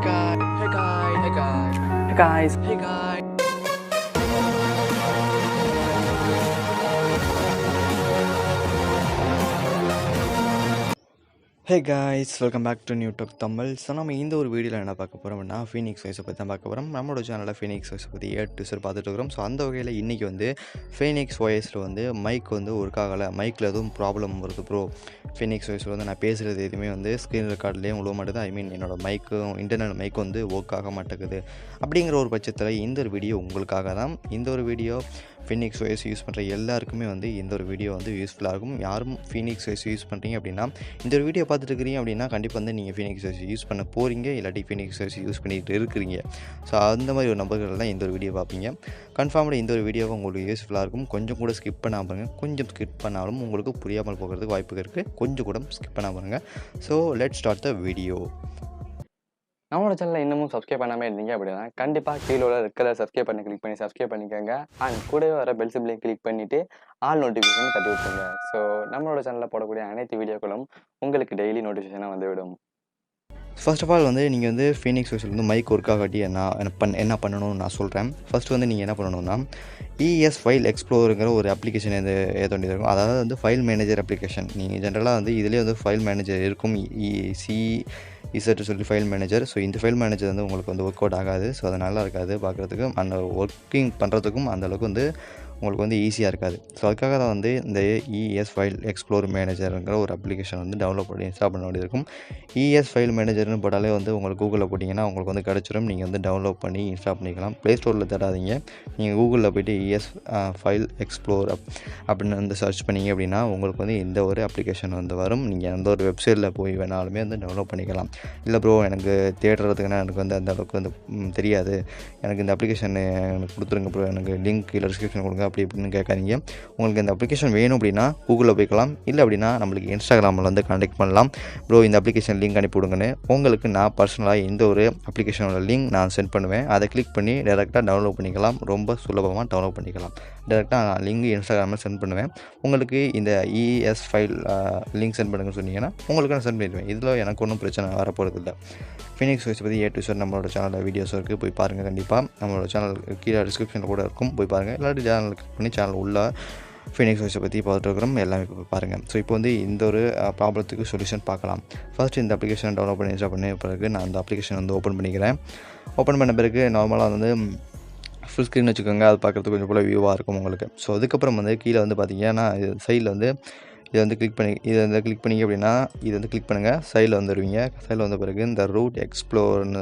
guys. Hey guys, welcome back to New Talk Tamil. So நம்ம இந்த ஒரு வீடியோவில் என்ன பார்க்க போகிறோம் அப்படின்னா ஃபீனிக்ஸ் வாய்ஸை பற்றி தான் பார்க்க போகிறோம். நம்மளோட சேனலில் ஃபீனிக்ஸ் வாய்ஸை பற்றி பார்த்துட்டு இருக்கிறோம். ஸோ அந்த வகையில் இன்றைக்கி வந்து ஃபீனிக்ஸ் வாய்ஸில் வந்து மைக் வந்து ஒர்க் ஆகலை, மைக்கில் எதுவும் ப்ராப்ளம் வருது ப்ரோ, ஃபீனிக்ஸ் வாய்ஸில் வந்து நான் பேசுகிறது எதுவுமே வந்து ஸ்க்ரீன் ரெக்கார்ட்லேயும் உழுவ மாட்டேது, என்னோடய மைக்கும் இன்டர்னல் மைக் வந்து ஒர்க் ஆக மாட்டேங்குது அப்படிங்கிற ஒரு பட்சத்தில் இந்த ஒரு வீடியோ உங்களுக்காக தான். இந்த ஒரு வீடியோ ஃபீனிக்ஸ் வாய்ஸ் யூஸ் பண்ணுற எல்லாருக்குமே வந்து இந்த ஒரு வீடியோ வந்து யூஸ்ஃபுல்லாக இருக்கும். யாரும் ஃபீனிக்ஸ் வாய்ஸ் யூஸ் பண்ணுறீங்க அப்படின்னா இந்த ஒரு வீடியோ பார்த்துட்டு இருக்கிறீங்க அப்படின்னா கண்டிப்பாக வந்து நீங்கள் ஃபீனிக்ஸ் வாய்ஸ் யூஸ் பண்ண போகிறீங்க, இல்லாட்டி ஃபீனிக்ஸ் வாய்ஸ் யூஸ் பண்ணிகிட்டு இருக்கிறீங்க. ஸோ அந்த மாதிரி ஒரு நபர்கள் தான் இந்த ஒரு வீடியோ பார்ப்பீங்க. கன்ஃபார்மாக இந்த ஒரு வீடியோவை உங்களுக்கு யூஸ்ஃபுல்லாக இருக்கும். கொஞ்சம் கூட ஸ்கிப் பண்ணாமல் பாருங்கள். கொஞ்சம் ஸ்கிப் பண்ணாலும் உங்களுக்கு புரியாமல் போகிறதுக்கு வாய்ப்பு இருக்குது. கொஞ்சம் கூட ஸ்கிப் பண்ணாமல் பாருங்கள். So let's start the video. நம்மளோட சேனலில் இன்னமும் சப்ஸ்கிரைப் பண்ணாமல் இருந்தீங்க அப்படின்னா கண்டிப்பாக கீழே இருக்கிற சப்ஸ்கிரைப் பண்ணி கிளிக் பண்ணி சப்ஸ்கிரைப் பண்ணிக்கோங்க. அண்ட் கூடவே வர பெல் சிம்பிளையும் கிளிக் பண்ணிவிட்டு ஆல் நோட்டிஃபிகேஷன் தட்டி விட்டுருங்க. ஸோ நம்மளோட சேனலில் போடக்கூடிய அனைத்து வீடியோக்களும் உங்களுக்கு டெய்லி நோட்டிஃபிகேஷனாக வந்துவிடும். ஃபர்ஸ்ட் ஆஃப் ஆல் வந்து நீங்கள் வந்து ஃபீனிக்ஸ் வாய்ஸில் வந்து மைக் ஒர்க் ஆகாட்டி என்ன பண்ணணும்னு நான் சொல்கிறேன். ஃபஸ்ட்டு வந்து நீங்கள் என்ன பண்ணணும்னா இஎஸ் ஃபைல் எக்ஸ்ப்ளோருங்கிற ஒரு அப்ளிகேஷன் ஏற்ற வேண்டியது இருக்கும். அதாவது வந்து ஃபைல் மேனேஜர் அப்ளிகேஷன். நீங்கள் ஜென்ரலாக வந்து இதிலே வந்து ஃபைல் மேனேஜர் இருக்கும், இசட் சொல்லி ஃபைல் மேனேஜர். ஸோ இந்த ஃபைல் மேனேஜர் வந்து உங்களுக்கு வந்து ஒர்க் அவுட் ஆகாது. ஸோ அது நல்லா இருக்காது பார்க்குறதுக்கு, அந்த ஒர்க்கிங் பண்ணுறதுக்கும் அந்தளவுக்கு வந்து உங்களுக்கு வந்து ஈஸியாக இருக்காது. ஸோ அதுக்காக தான் வந்து இந்த இஎஸ் ஃபைல் எக்ஸ்ப்ளோர் மேனேஜருங்கிற ஒரு அப்ளிகேஷன் வந்து டவுன்லோட் பண்ணி இன்ஸ்டால் பண்ண வேண்டியது இருக்கும். இஎஸ் ஃபைல் மேனேஜர்னு போட்டாலே வந்து உங்களுக்கு கூகுளில் போட்டிங்கன்னா உங்களுக்கு வந்து கிடச்சிடும். நீங்கள் வந்து டவுன்லோட் பண்ணி இன்ஸ்டால் பண்ணிக்கலாம். ப்ளே ஸ்டோரில் தேடாதீங்க, நீங்கள் கூகுளில் போய்ட்டு இஎஸ் ஃபைல் எக்ஸ்ப்ளோர் அப்படின்னு வந்து சர்ச் பண்ணிங்க அப்படின்னா உங்களுக்கு வந்து இந்த ஒரு அப்ளிகேஷன் வந்து வரும். நீங்கள் எந்த ஒரு வெப்சைட்டில் போய் வேணாலுமே வந்து டவுன்லோட் பண்ணிக்கலாம். இல்லை ப்ரோ எனக்கு தேடுறதுக்குன்னா எனக்கு வந்து அந்த அளவுக்கு வந்து தெரியாது, எனக்கு இந்த அப்ளிகேஷன் எனக்கு கொடுத்துருங்க ப்ரோ, எனக்கு லிங்க் கீழே டிஸ்கிரிப்ஷன் கொடுங்க அப்படி இப்படின்னு கேட்காதீங்க. உங்களுக்கு இந்த அப்ளிகேஷன் வேணும் அப்படின்னா கூகுளில் போய்க்கலாம். இல்லை அப்படின்னா நம்மளுக்கு இன்ஸ்டாகிராமில் வந்து கான்டெக்ட் பண்ணலாம். ப்ரோ இந்த அப்ளிகேஷன் லிங்க் அனுப்பிவிடுங்கன்னு உங்களுக்கு நான் பர்சனலாக இந்த ஒரு அப்ளிகேஷனோட லிங்க் நான் சென்ட் பண்ணுவேன். அதை கிளிக் பண்ணி டேரெக்டாக டவுன்லோட் பண்ணிக்கலாம். ரொம்ப சுலபமாக டவுன்லோட் பண்ணிக்கலாம். டேரெக்டாக லிங்க் இன்ஸ்டாகிராமில் சென்ட் பண்ணுவேன். உங்களுக்கு இந்த இஎஸ் ஃபைல் லிங்க் சென்ட் பண்ணுங்கன்னு சொன்னீங்கன்னா உங்களுக்கு நான் சென்ட் பண்ணிடுவேன். இதில் எனக்கு ஒன்றும் பிரச்சனை வரப்போகிறது இல்லை. ஃபீனிக்ஸ் வாய்ஸ் பற்றி சார் நம்மளோட சேனலில் வீடியோஸ் இருக்குது, போய் பாருங்கள். கண்டிப்பாக நம்மளோட சேனல் கீழே டிஸ்கிரிப்ஷனில் கூட இருக்கும், போய் பாருங்கள். இல்லாட்டி சேனல் கிளிக் பண்ணி சேனல் உள்ள ஃபீனிக்ஸ் வாய்ஸை பற்றி பார்த்துட்டு இருக்கிறோம், எல்லாமே போய் பாருங்கள். ஸோ இப்போ வந்து இந்த ஒரு ப்ராப்ளத்துக்கு சொல்யூஷன் பார்க்கலாம். ஃபர்ஸ்ட் இந்த அப்ளிகேஷன் டவுன்லோட் பண்ணி இன்ஸ்டால் பண்ண பிறகு நான் அந்த அப்ளிகேஷன் வந்து ஓப்பன் பண்ணிக்கிறேன். ஓப்பன் பண்ண பிறகு நார்மலாக வந்து ஃபுல் ஸ்க்ரீன் வச்சுக்கோங்க. அது பார்க்குறதுக்கு கொஞ்சம் போல் வியூவாக இருக்கும் உங்களுக்கு. ஸோ அதுக்கப்புறம் வந்து கீழே வந்து பார்த்தீங்கன்னா சைடில் வந்து இதை வந்து கிளிக் பண்ணிங்க அப்படின்னா இது வந்து கிளிக் பண்ணுங்கள். சைடில் வந்துடுவீங்க. சைடில் வந்த பிறகு இந்த ரூட் எக்ஸ்ப்ளோர்னு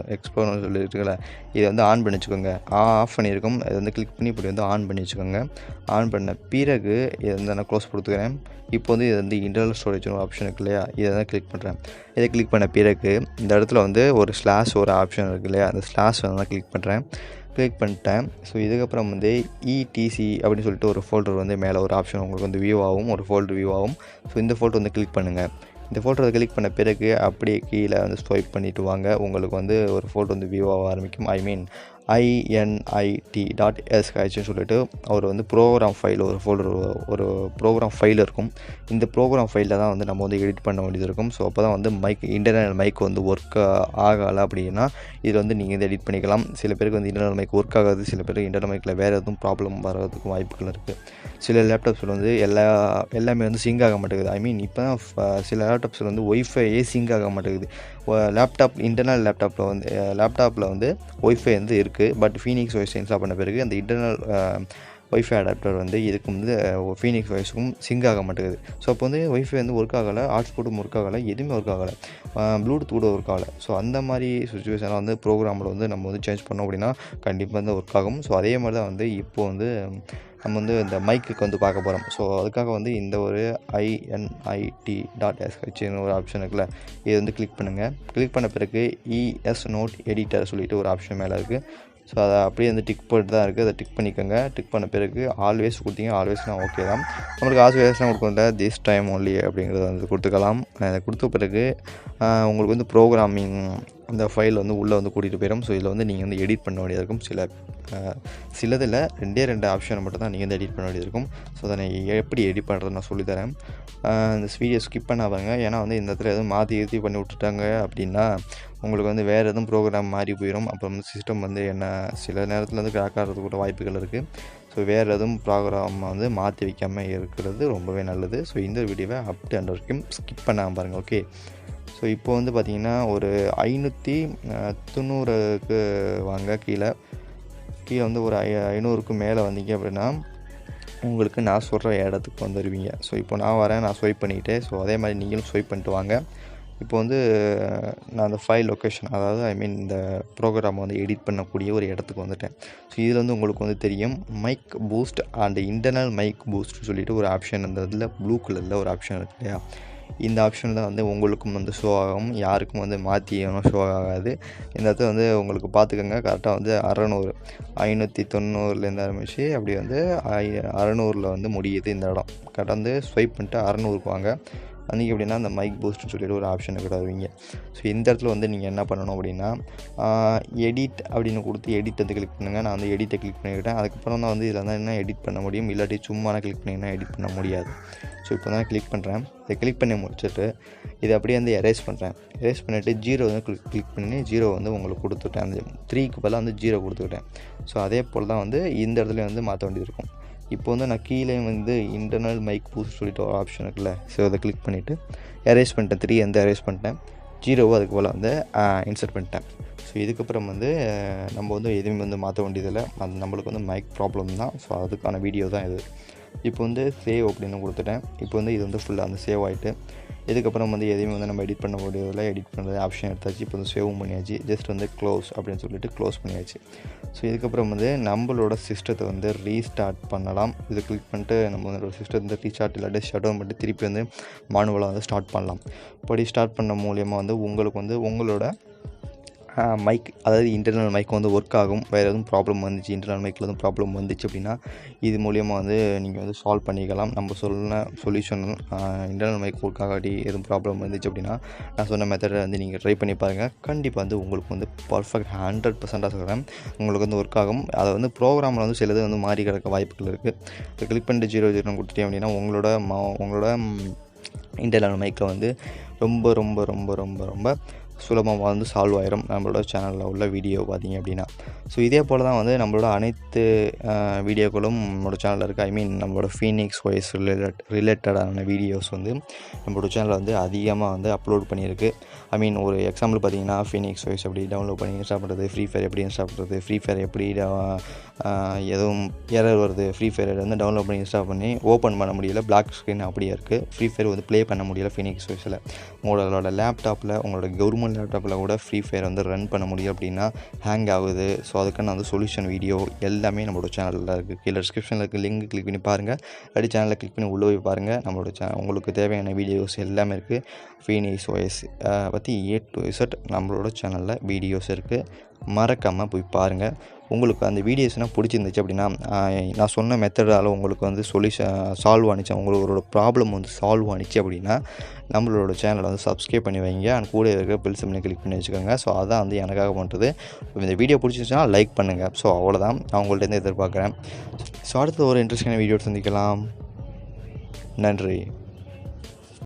சொல்லியிருக்குல்ல, இதை வந்து ஆன் பண்ணி வச்சுக்கோங்க. ஆஃப் பண்ணியிருக்கும், இதை வந்து கிளிக் பண்ணி இப்படி வந்து ஆன் பண்ணி வச்சுக்கோங்க. ஆன் பண்ண பிறகு இதை வந்து நான் க்ளோஸ் கொடுத்துக்கிறேன். இப்போ வந்து இது வந்து இன்டர்னல் ஸ்டோரேஜ்னு ஒரு ஆப்ஷன் இருக்கு இல்லையா, இதை தான் கிளிக் பண்ணுறேன். இதை கிளிக் பண்ண பிறகு இந்த இடத்துல வந்து ஒரு ஸ்லாஷ் ஒரு ஆப்ஷன் இருக்குது இல்லையா, அந்த ஸ்லாஷ் வந்து தான் கிளிக் பண்ணிட்டேன். ஸோ இதுக்கப்புறம் வந்து இடிசி அப்படின்னு சொல்லிட்டு ஒரு ஃபோல்டர் வந்து மேலே ஒரு ஆப்ஷன் உங்களுக்கு வந்து வியூ ஆகும், ஒரு ஃபோல்டர் வியூ ஆகும். ஸோ இந்த ஃபோல்டர் வந்து கிளிக் பண்ணுங்கள். இந்த ஃபோல்டரை கிளிக் பண்ண பிறகு அப்படியே கீழே வந்து ஸ்வைப் பண்ணிவிட்டு வாங்க. உங்களுக்கு வந்து ஒரு ஃபோல்டர் வந்து வியூ ஆக ஆரம்பிக்கும். init.sh சொல்லிட்டு அவர் வந்து ப்ரோக்ராம் ஃபைல் ஒரு ஃபோல்டர் ஒரு ப்ரோக்ராம் ஃபைல் இருக்கும். இந்த ப்ரோக்ராம் ஃபைலில் தான் வந்து நம்ம வந்து எடிட் பண்ண வேண்டியது இருக்கும். ஸோ அப்போ தான் வந்து இன்டர்னல் மைக் வந்து ஒர்க் ஆகலை அப்படின்னா இதில் வந்து நீங்கள் வந்து எடிட் பண்ணிக்கலாம். சில பேருக்கு வந்து இன்டர்னல் மைக் ஒர்க் ஆகாது, சில பேருக்கு இன்டர்னல் மைக்கில் வேறு எதுவும் ப்ராப்ளம் வர்றதுக்கும் வாய்ப்புகள் இருக்குது. சில லேப்டாப்ஸில் வந்து எல்லாமே வந்து சிங்க் ஆக மாட்டேங்குது. இப்போ தான் சில லேப்டாப்ஸில் வந்து ஒய்ஃபையே சிங்க் ஆக மாட்டேங்குது. இன்டர்னல் லேப்டாப்பில் வந்து ஒய்ஃபை வந்து இருக்குது. பட் ஃபீனிக்ஸ் வாய்ஸ் இன்ஸ்டால் பண்ண பிறகு அந்த இன்டர்னல் ஒய்ஃபை அடாப்டர் வந்து இதுக்கு வந்து ஃபீனிக்ஸ் வாய்ஸுக்கும் சிங்க் ஆக மாட்டேங்குது. ஸோ அப்போ வந்து ஒய்ஃபை வந்து ஒர்க் ஆகலை, ஹாட்ஸ்பாட்டும் ஒர்க் ஆகலை, எதுவுமே ஒர்க் ஆகலை, ப்ளூடூத் கூட ஒர்க் ஆகலை. ஸோ அந்த மாதிரி சுச்சுவேஷனில் வந்து ப்ரோக்ராமில் வந்து நம்ம வந்து சேஞ்ச் பண்ணோம் அப்படின்னா கண்டிப்பாக வந்து ஒர்க் ஆகும். ஸோ அதே மாதிரி தான் வந்து இப்போது வந்து நம்ம வந்து இந்த மைக்குக்கு வந்து பார்க்க போகிறோம். ஸோ அதுக்காக வந்து இந்த ஒரு init.sh ஒரு ஆப்ஷன் இருக்குல்ல, இதை வந்து கிளிக் பண்ணுங்கள். கிளிக் பண்ண பிறகு இஎஸ் நோட் எடிட்டர் சொல்லிட்டு ஒரு ஆப்ஷன் மேலே இருக்குது. ஸோ அதை அப்படியே வந்து டிக் பண்ணிட்டு தான் இருக்குது, அதை டிக் பண்ணிக்கோங்க. டிக் பண்ண பிறகு ஆல்வேஸ் கொடுத்தீங்க, ஆல்வேஸ்லாம் ஓகே தான். நம்மளுக்கு ஆல்வேஸ்லாம் கொடுக்கல, திஸ் டைம் ஒன்லி அப்படிங்கிறத வந்து கொடுத்துக்கலாம். அதை கொடுத்த பிறகு உங்களுக்கு வந்து ப்ரோக்ராமிங் அந்த ஃபைல் வந்து உள்ளே வந்து கூட்டிகிட்டு போயிடும். ஸோ இதில் வந்து நீங்கள் வந்து எடிட் பண்ண வேண்டியது இருக்கும். சிலதில் 2 ஆப்ஷனை மட்டும் தான் நீங்கள் வந்து எடிட் பண்ண வேண்டியது இருக்கும். ஸோ அதை நான் எப்படி எடிட் பண்ணுறது நான் சொல்லித்தரேன். இந்த வீடியோ ஸ்கிப் பண்ண பாருங்க. ஏன்னா வந்து இந்த இடத்துல எதுவும் மாற்றி ஏற்றி பண்ணி விட்டுட்டாங்க அப்படின்னா உங்களுக்கு வந்து வேறு எதுவும் ப்ரோக்ராம் மாறி போயிடும். அப்புறம் வந்து சிஸ்டம் வந்து சில நேரத்தில் வந்து கிராக் ஆகிறதுக்கு கூட வாய்ப்புகள் இருக்குது. ஸோ வேறு எதுவும் ப்ரோக்ராம் வந்து மாற்றி வைக்காமல் இருக்கிறது ரொம்பவே நல்லது. ஸோ இந்த வீடியோவை அப் டு எண்ட் வரைக்கும் ஸ்கிப் பண்ணாமல் பாருங்கள். ஓகே. ஸோ இப்போ வந்து பார்த்திங்கன்னா ஒரு 590க்கு வாங்க. கீழே வந்து ஒரு 500க்கு மேலே வந்தீங்க அப்படின்னா உங்களுக்கு நான் சொல்கிற இடத்துக்கு வந்துடுவீங்க. ஸோ இப்போ நான் வரேன், நான் ஸ்வைப் பண்ணிக்கிட்டேன். ஸோ அதே மாதிரி நீங்களும் ஸ்வைப் பண்ணிட்டு வாங்க. இப்போ வந்து நான் அந்த ஃபைல் லொக்கேஷன், அதாவது இந்த ப்ரோக்ராமை வந்து எடிட் பண்ணக்கூடிய ஒரு இடத்துக்கு வந்துட்டேன். ஸோ இதில் வந்து உங்களுக்கு வந்து தெரியும் mic boost and internal mic பூஸ்ட்னு சொல்லிட்டு ஒரு ஆப்ஷன், அந்த இதில் ப்ளூ கலரில் ஒரு ஆப்ஷன் இருக்கு இல்லையா? இந்த ஆப்ஷன் தான் வந்து உங்களுக்கும் வந்து ஷோ ஆகும். யாருக்கும் வந்து மாற்றி ஷோ ஆகாது. இந்த இடத்துல வந்து உங்களுக்கு பார்த்துக்கோங்க. கரெக்டாக வந்து 600 590லேருந்து ஆரம்பித்து அப்படி வந்து 600ல் வந்து முடியுது இந்த இடம். கரெக்டாக வந்து ஸ்வைப் பண்ணிட்டு 600க்கு வாங்க. அன்றைக்கி எப்படின்னா அந்த மைக் பூஸ்ட்னு சொல்லிட்டு ஒரு ஆப்ஷனை கூட வருவீங்க. ஸோ இந்த இடத்துல வந்து நீங்கள் என்ன பண்ணணும் அப்படின்னா எடிட் அப்படின்னு கொடுத்து எடிட் வந்து கிளிக் பண்ணுங்கள். நான் வந்து எடிட்டை கிளிக் பண்ணிக்கிட்டேன். அதுக்கப்புறம் தான் வந்து இதில் வந்து என்ன எடிட் பண்ண முடியும், இல்லாட்டி சும்மா கிளிக் பண்ணிங்கன்னா எடிட் பண்ண முடியாது. ஸோ இப்போ தான் கிளிக் பண்ணுறேன். இதை கிளிக் பண்ணி முடிச்சுட்டு இதை அப்படியே வந்து எரேஸ் பண்ணுறேன். எரேஸ் பண்ணிவிட்டு 0 வந்து கிளிக் பண்ணி 0 வந்து உங்களுக்கு கொடுத்துட்டேன். அந்த 3க்கு பதிலாக வந்து 0 கொடுத்துக்கிட்டேன். ஸோ அதே போல் தான் வந்து இந்த இடத்துல வந்து மாற்ற வேண்டியது இருக்கும். இப்போ வந்து நான் கீழே வந்து இன்டர்னல் மைக் பூஸ்ட் சொல்லிட்டு ஒரு ஆப்ஷன் இருக்குல்ல, ஸோ அதை கிளிக் பண்ணிவிட்டு எரேஸ் பண்ணிட்டேன். 3 வந்து எரேஸ் பண்ணிட்டேன். 0 அதுக்கு போல் வந்து இன்சர்ட் பண்ணிட்டேன். ஸோ இதுக்கப்புறம் வந்து நம்ம வந்து எதுவுமே வந்து மாற்ற வேண்டியதில்லை. அது நம்மளுக்கு வந்து மைக் ப்ராப்ளம் தான். ஸோ அதுக்கான வீடியோ தான் இது. இப்போ வந்து சேவ் அப்படின்னு கொடுத்துட்டேன். இப்போ வந்து இது வந்து ஃபுல்லாக அந்த சேவ் ஆகிட்டு இதுக்கப்புறம் வந்து எதையுமே வந்து நம்ம எடிட் பண்ண முடியவில்லை. எடிட் பண்ணுறது ஆப்ஷன் எடுத்தாச்சு. இப்போ வந்து சேவும் பண்ணியாச்சு. ஜஸ்ட் வந்து க்ளோஸ் அப்படின்னு சொல்லிட்டு க்ளோஸ் பண்ணியாச்சு. ஸோ இதுக்கப்புறம் வந்து நம்மளோட சிஸ்டத்தை வந்து ரீஸ்டார்ட் பண்ணலாம். இதை கிளிக் பண்ணிட்டு நம்மளோட சிஸ்டத்தை வந்து ரீஸ்டார்ட் இல்லாட்டி ஷட் டவுன் பண்ணிட்டு திருப்பி வந்து மேனுவலாக வந்து ஸ்டார்ட் பண்ணலாம். இப்படி ஸ்டார்ட் பண்ண மூலியமாக வந்து உங்களுக்கு வந்து உங்களோட மைக், அதாவது இன்டர்னல் மைக் வந்து ஒர்க் ஆகும். வேறு எதுவும் ப்ராப்ளம் வந்துச்சு, இன்டர்னல் மைக்கில் எதுவும் ப்ராப்ளம் வந்துச்சு அப்படின்னா இது மூலிமா வந்து நீங்கள் வந்து சால்வ் பண்ணிக்கலாம். நம்ம சொன்ன சொல்யூஷன் இன்டர்னல் மைக் ஒர்க் ஆகாட்டி எதுவும் ப்ராப்ளம் வந்துச்சு அப்படின்னா நான் சொன்ன மெத்தடை வந்து நீங்கள் ட்ரை பண்ணி பாருங்கள். கண்டிப்பாக வந்து உங்களுக்கு வந்து பர்ஃபெக்ட் 100% சொல்கிறேன் உங்களுக்கு வந்து ஒர்க் ஆகும். அதை வந்து ப்ரோக்ராமில் வந்து சிலது வந்து மாறி கிடக்க வாய்ப்புகள் இருக்குது. இப்போ கிளிக் பண்ணிட்டு 0 கொடுத்துட்டேன் அப்படின்னா உங்களோட இன்டர்னல் மைக்கில் வந்து ரொம்ப ரொம்ப ரொம்ப ரொம்ப ரொம்ப சுலபமாக வந்து சால்வ் ஆயிரும் நம்மளோட சேனலில் உள்ள வீடியோ பார்த்திங்க அப்படின்னா. ஸோ இதே போல் தான் வந்து நம்மளோட அனைத்து வீடியோக்களும் நம்மளோட சேனலில் இருக்குது. நம்மளோட ஃபீனிக்ஸ் வாய்ஸ் ரிலேட்டடான வீடியோஸ் வந்து நம்மளோட சேனலில் வந்து அதிகமாக வந்து அப்லோட் பண்ணியிருக்கு. ஒரு எக்ஸாம்பிள் பார்த்திங்கன்னா ஃபீனிக்ஸ் வாய்ஸ் எப்படி டவுன்லோட் பண்ணி இன்ஸ்டால் பண்ணுறது, ஃப்ரீ ஃபயர் எப்படி இன்ஸ்டால் பண்ணுறது, ஃப்ரீ ஃபயர் எப்படி எதுவும் எரர் வருது, ஃப்ரீ ஃபயர் வந்து டவுன்லோட் பண்ணி இன்ஸ்டால் பண்ணி ஓப்பன் பண்ண முடியல, பிளாக் ஸ்க்ரீன் அப்படியே இருக்குது. ஃப்ரீ ஃபயர் வந்து ப்ளே பண்ண முடியல ஃபீனிக்ஸ் வாய்ஸில். உங்களோட லேப்டாப்பில், உங்களோட கவர்மெண்ட் லேப்டாப்பில் கூட ஃப்ரீ ஃபயர் வந்து ரன் பண்ண முடியும் அப்படின்னா ஹேங் ஆகுது. ஸோ அதுக்கான வந்து சொல்யூஷன் வீடியோ எல்லாமே நம்மளோட சேனலில் இருக்குது. கீழே டிஸ்கிரிப்ஷனில் இருக்க லிங்க் கிளிக் பண்ணி பாருங்கள். இல்லாட்டி சேனலில் கிளிக் பண்ணி உள்ளே போய் பாருங்கள். நம்மளோட உங்களுக்கு தேவையான வீடியோஸ் எல்லாமே இருக்குது. ஃபீனிக்ஸ் வாய்ஸ் பற்றி A to Z நம்மளோட சேனலில் வீடியோஸ் இருக்குது. மறக்காமல் போய் பாருங்கள். உங்களுக்கு அந்த வீடியோஸ்னால் பிடிச்சிருந்துச்சு அப்படின்னா நான் சொன்ன மெத்தடால் உங்களுக்கு வந்து சால்வ் ஆனிச்சு, உங்களோட ப்ராப்ளம் வந்து சால்வ் ஆனிச்சு அப்படின்னா நம்மளோட சேனலை வந்து சப்ஸ்கிரைப் பண்ணி வைங்க. அண்ட் கூட இருக்க பெல் சிம்னை கிளிக் பண்ணி வச்சுக்கோங்க. ஸோ அதான் வந்து எனக்காக பண்ணுறது. இந்த வீடியோ பிடிச்சிருச்சுன்னா லைக் பண்ணுங்கள். ஸோ அவ்வளோதான் நான் உங்கள்கிட்ட எதிர்பார்க்குறேன். ஸோ அடுத்த ஒரு இன்ட்ரெஸ்டிங்கான வீடியோ சந்திக்கலாம். நன்றி.